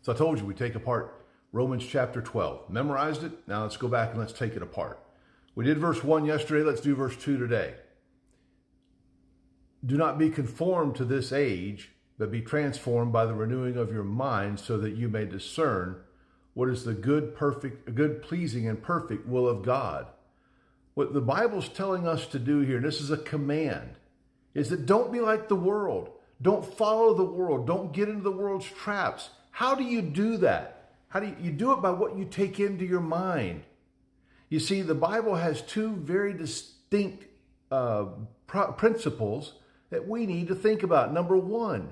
So I told you we take apart Romans chapter 12. Memorized it. Now let's go back and let's take it apart. We did verse 1 yesterday. Let's do verse 2 today. Do not be conformed to this age, but be transformed by the renewing of your mind, so that you may discern what is the good, pleasing, and perfect will of God. What the Bible's telling us to do here, and this is a command, is that don't be like the world. Don't follow the world. Don't get into the world's traps. How do you do that? How do you do it? By what you take into your mind. You see, the Bible has two very distinct principles that we need to think about. Number one,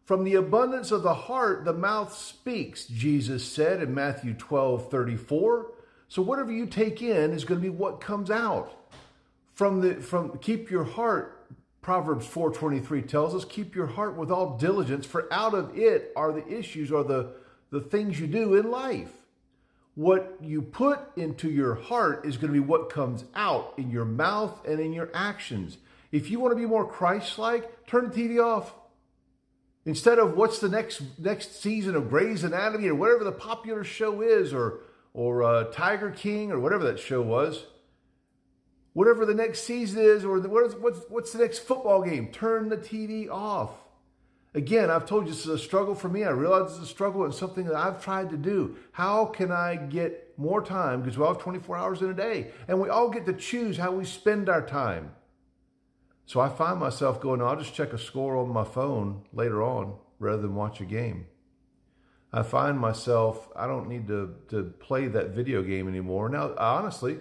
from the abundance of the heart, the mouth speaks, Jesus said in Matthew 12:34. So whatever you take in is going to be what comes out. From keep your heart, Proverbs 4:23 tells us, keep your heart with all diligence, for out of it are the issues, or the things you do in life. What you put into your heart is going to be what comes out in your mouth and in your actions. If you want to be more Christ-like, turn the TV off. Instead of what's the next season of Grey's Anatomy or whatever the popular show is, or Tiger King or whatever that show was, whatever the next season is, or what's the next football game, turn the TV off. Again, I've told you this is a struggle for me. I realize it's a struggle and something that I've tried to do. How can I get more time? Because we all have 24 hours in a day, and we all get to choose how we spend our time. So I find myself going, I'll just check a score on my phone later on rather than watch a game. I find myself, I don't need to play that video game anymore. Now, honestly,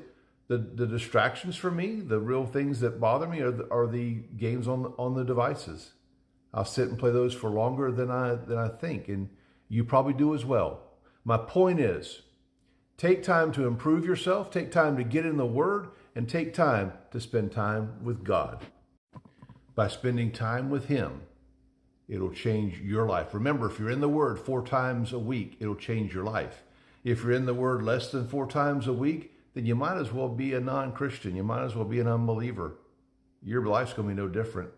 the distractions for me, the real things that bother me are the games on the devices. I'll sit and play those for longer than I think, and you probably do as well. My point is, take time to improve yourself, take time to get in the Word, and take time to spend time with God. By spending time with Him, it'll change your life. Remember, if you're in the Word 4 times a week, it'll change your life. If you're in the Word less than 4 times a week, then you might as well be a non-Christian. You might as well be an unbeliever. Your life's going to be no different.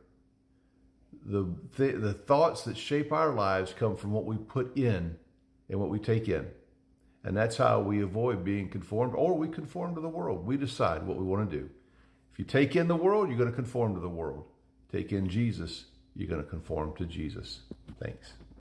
The thoughts that shape our lives come from what we put in and what we take in. And that's how we avoid being conformed, or we conform to the world. We decide what we want to do. If you take in the world, you're going to conform to the world. Take in Jesus, you're going to conform to Jesus. Thanks.